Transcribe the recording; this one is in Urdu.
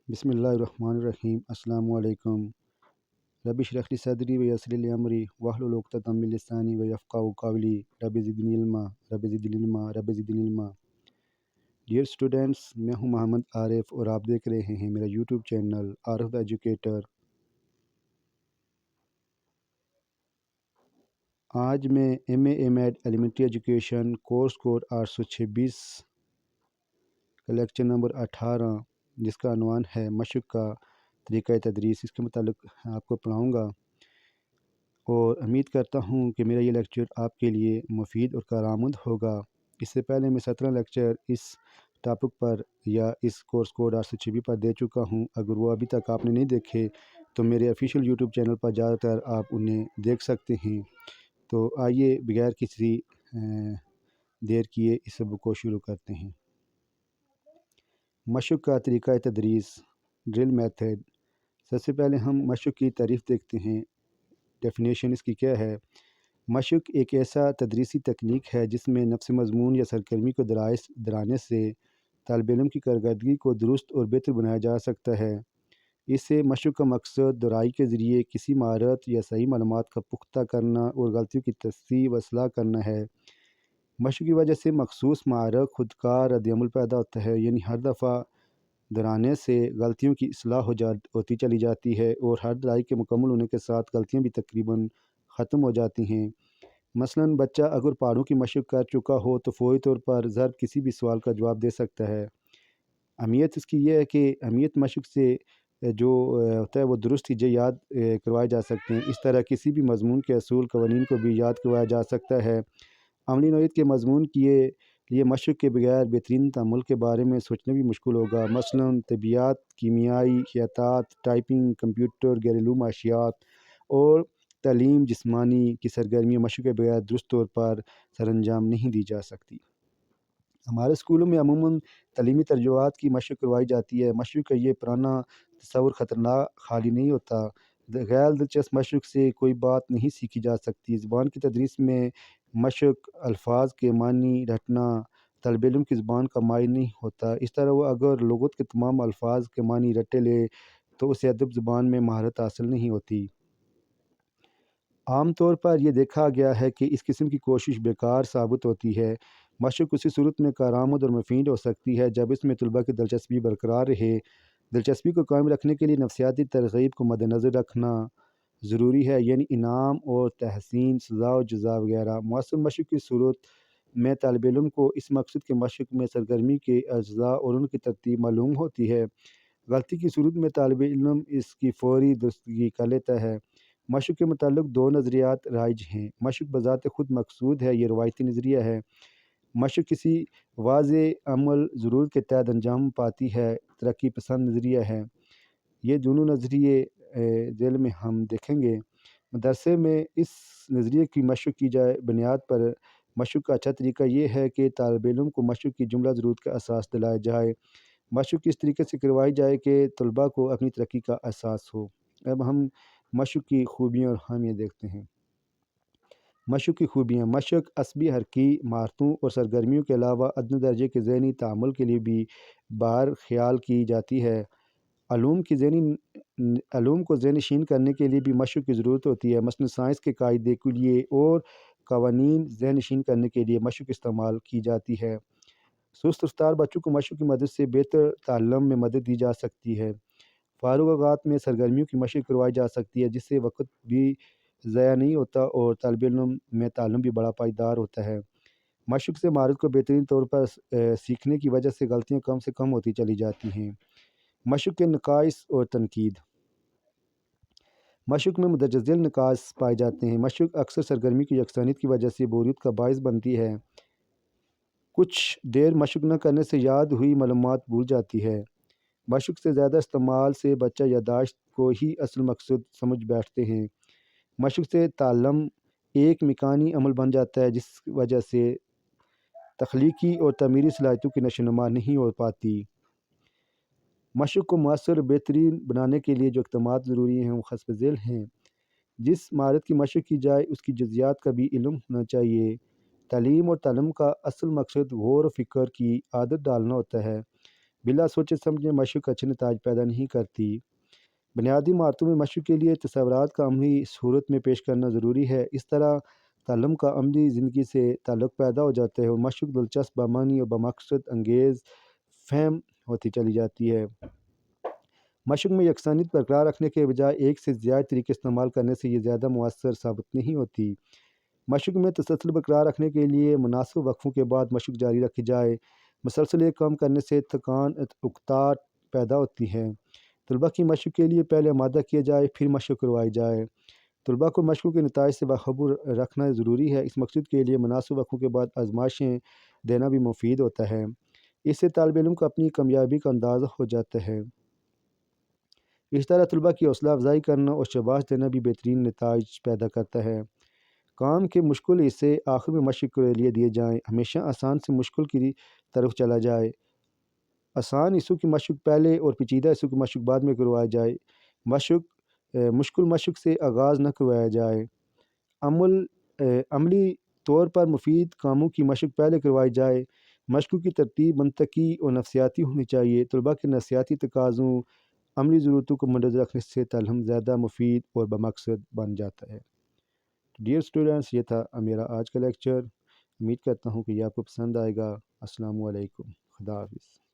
بسم اللہ الرحمن الرحیم۔ السلام علیکم۔ رب اشرح لی صدری ویسر لی امری واحلل عقدۃ من لسانی یفقہوا قولی۔ رب زدنی علما رب زدنی علما رب زدنی علما۔ ڈیئر اسٹوڈنٹس، میں ہوں محمد عارف اور آپ دیکھ رہے ہیں میرا YouTube channel Arif the educator. آج میں M Ed elementary education course code 826 کا لیکچر نمبر 18 جس کا عنوان ہے مشق کا طریقہ تدریس، اس کے متعلق آپ کو پڑھاؤں گا، اور امید کرتا ہوں کہ میرا یہ لیکچر آپ کے لیے مفید اور کارآمد ہوگا۔ اس سے پہلے میں 17 لیکچر اس ٹاپک پر یا اس کورس کوڈ 826 پر دے چکا ہوں۔ اگر وہ ابھی تک آپ نے نہیں دیکھے تو میرے آفیشیل یوٹیوب چینل پر جا کر آپ انہیں دیکھ سکتے ہیں۔ تو آئیے بغیر کسی دیر کیے اس سبق کو شروع کرتے ہیں۔ مشق کا طریقہ تدریس، ڈرل میتھڈ۔ سب سے پہلے ہم مشق کی تعریف دیکھتے ہیں، ڈیفینیشن اس کی کیا ہے۔ مشق ایک ایسا تدریسی تکنیک ہے جس میں نفس مضمون یا سرگرمی کو درانے سے طالب علم کی کارکردگی کو درست اور بہتر بنایا جا سکتا ہے۔ اس سے مشق کا مقصد دہرائی کے ذریعے کسی مہارت یا صحیح معلومات کا پختہ کرنا اور غلطیوں کی تصحیح و اصلاح کرنا ہے۔ مشق کی وجہ سے مخصوص مہارت خودکار رد عمل پیدا ہوتا ہے، یعنی ہر دفعہ دہرانے سے غلطیوں کی اصلاح ہوتی چلی جاتی ہے اور ہر دہرائی کے مکمل ہونے کے ساتھ غلطیاں بھی تقریباً ختم ہو جاتی ہیں۔ مثلاً بچہ اگر پہاڑوں کی مشق کر چکا ہو تو فوری طور پر ضرب کسی بھی سوال کا جواب دے سکتا ہے۔ اہمیت اس کی یہ ہے کہ اہمیت مشق سے جو ہوتا ہے وہ درست چیزیں یاد کروائے جا سکتے ہیں۔ اس طرح کسی بھی مضمون کے اصول قوانین کو بھی یاد کروایا جا سکتا ہے۔ عملی نوعیت کے مضمون کے لیے مشق کے بغیر بہترین تعامل کے بارے میں سوچنا بھی مشکل ہوگا۔ مثلاً طبیعیات، کیمیائی خیاطات، ٹائپنگ، کمپیوٹر، گھریلو معاشیات اور تعلیم جسمانی کی سرگرمیاں مشق کے بغیر درست طور پر سر انجام نہیں دی جا سکتی۔ ہمارے اسکولوں میں عموماً تعلیمی ترجمات کی مشق کروائی جاتی ہے۔ مشق کا یہ پرانا تصور خطرناک خالی نہیں ہوتا۔ غیر دلچسپ مشق سے کوئی بات نہیں سیکھی جا سکتی۔ زبان کی تدریس میں مشق الفاظ کے معنی رٹنا طالب علم کی زبان کا ماہر نہیں ہوتا۔ اس طرح وہ اگر لغت کے تمام الفاظ کے معنی رٹے لے تو اسے ادب زبان میں مہارت حاصل نہیں ہوتی۔ عام طور پر یہ دیکھا گیا ہے کہ اس قسم کی کوشش بیکار ثابت ہوتی ہے۔ مشق اسی صورت میں کارآمد اور مفید ہو سکتی ہے جب اس میں طلباء کی دلچسپی برقرار رہے۔ دلچسپی کو قائم رکھنے کے لیے نفسیاتی ترغیب کو مد نظر رکھنا ضروری ہے، یعنی انعام اور تحسین، سزا و جزا وغیرہ۔ مؤثر مشق کی صورت میں طالب علم کو اس مقصد کے مشق میں سرگرمی کے اجزاء اور ان کی ترتیب معلوم ہوتی ہے۔ غلطی کی صورت میں طالب علم اس کی فوری درستگی کر لیتا ہے۔ مشق کے متعلق دو نظریات رائج ہیں۔ مشق بذات خود مقصود ہے، یہ روایتی نظریہ ہے۔ مشق کسی واضح عمل ضرورت کے تحت انجام پاتی ہے، ترقی پسند نظریہ ہے۔ یہ دونوں نظریے ذیل میں ہم دیکھیں گے۔ مدرسے میں اس نظریے کی مشق کی جائے بنیاد پر مشق کا اچھا طریقہ یہ ہے کہ طالب علم کو مشق کی جملہ ضرورت کا احساس دلایا جائے۔ مشق اس طریقے سے کروائی جائے کہ طلباء کو اپنی ترقی کا احساس ہو۔ اب ہم مشق کی خوبیاں اور خامیاں دیکھتے ہیں۔ مشق کی خوبیاں: مشق عصبی حرکی مہارتوں اور سرگرمیوں کے علاوہ ادنی درجے کے ذہنی تعامل کے لیے بھی بہر خیال کی جاتی ہے۔ علوم کو ذہن نشین کرنے کے لیے بھی مشق کی ضرورت ہوتی ہے۔ مثلاً سائنس کے قاعدے، کلیے اور قوانین ذہن نشین کرنے کے لیے مشق استعمال کی جاتی ہے۔ سست رفتار بچوں کو مشق کی مدد سے بہتر تعلم میں مدد دی جا سکتی ہے۔ فارغ اوقات میں سرگرمیوں کی مشق کروائی جا سکتی ہے جس سے وقت بھی ضائع نہیں ہوتا اور طالب علم میں تعلم بھی بڑا پائیدار ہوتا ہے۔ مشق سے مہارت کو بہترین طور پر سیکھنے کی وجہ سے غلطیاں کم سے کم ہوتی چلی جاتی ہیں۔ مشق کے نقائص اور تنقید: مشق میں مندرجہ ذیل نقائص پائے جاتے ہیں۔ مشق اکثر سرگرمی کی یکسانیت کی وجہ سے بوریت کا باعث بنتی ہے۔ کچھ دیر مشق نہ کرنے سے یاد ہوئی معلومات بھول جاتی ہے۔ مشق سے زیادہ استعمال سے بچہ یادداشت کو ہی اصل مقصد سمجھ بیٹھتے ہیں۔ مشق سے تعلم ایک میکانی عمل بن جاتا ہے جس وجہ سے تخلیقی اور تعمیری صلاحیتوں کی نشو و نما نہیں ہو پاتی۔ مشق کو مؤثر اور بہترین بنانے کے لیے جو اقدامات ضروری ہیں وہ حسب ذیل ہیں۔ جس مہارت کی مشق کی جائے اس کی جزیات کا بھی علم ہونا چاہیے۔ تعلیم اور تعلم کا اصل مقصد غور و فکر کی عادت ڈالنا ہوتا ہے۔ بلا سوچے سمجھے مشق اچھے نتائج پیدا نہیں کرتی۔ بنیادی مہارتوں میں مشق کے لیے تصورات کا عملی صورت میں پیش کرنا ضروری ہے۔ اس طرح تعلم کا عملی زندگی سے تعلق پیدا ہو جاتا ہے اور مشق دلچسپ، بامعنی اور بمقصد انگیز فہم ہوتی چلی جاتی ہے۔ مشق میں یکسانیت برقرار رکھنے کے بجائے ایک سے زیادہ طریقے استعمال کرنے سے یہ زیادہ مؤثر ثابت نہیں ہوتی۔ مشق میں تسلسل برقرار رکھنے کے لیے مناسب وقفوں کے بعد مشق جاری رکھی جائے۔ مسلسل ایک کام کرنے سے تھکان، اکتاہٹ پیدا ہوتی ہے۔ طلباء کی مشق کے لیے پہلے آمادہ کیا جائے، پھر مشق کروائی جائے۔ طلباء کو مشقوں کے نتائج سے باخبر رکھنا ضروری ہے۔ اس مقصد کے لیے مناسب وقفوں کے بعد آزمائشیں دینا بھی مفید ہوتا ہے۔ اس سے طالب علم کو اپنی کامیابی کا اندازہ ہو جاتا ہے۔ اس طرح طلباء کی حوصلہ افزائی کرنا اور شاباش دینا بھی بہترین نتائج پیدا کرتا ہے۔ کام کے مشکل حصے آخر میں مشق کے لیے دیے جائیں۔ ہمیشہ آسان سے مشکل کی طرف چلا جائے۔ آسان حصوں کی مشق پہلے اور پیچیدہ حصوں کی مشق بعد میں کروایا جائے۔ مشکل مشق سے آغاز نہ کروایا جائے۔ عملی طور پر مفید کاموں کی مشق پہلے کروائی جائے۔ مشقوں کی ترتیب منطقی اور نفسیاتی ہونی چاہیے۔ طلباء کے نفسیاتی تقاضوں، عملی ضرورتوں کو مدنظر رکھنے سے تعلیم زیادہ مفید اور بمقصد بن جاتا ہے۔ ڈیئر اسٹوڈنٹس، یہ تھا میرا آج کا لیکچر۔ امید کرتا ہوں کہ یہ آپ کو پسند آئے گا۔ السلام علیکم، خدا حافظ۔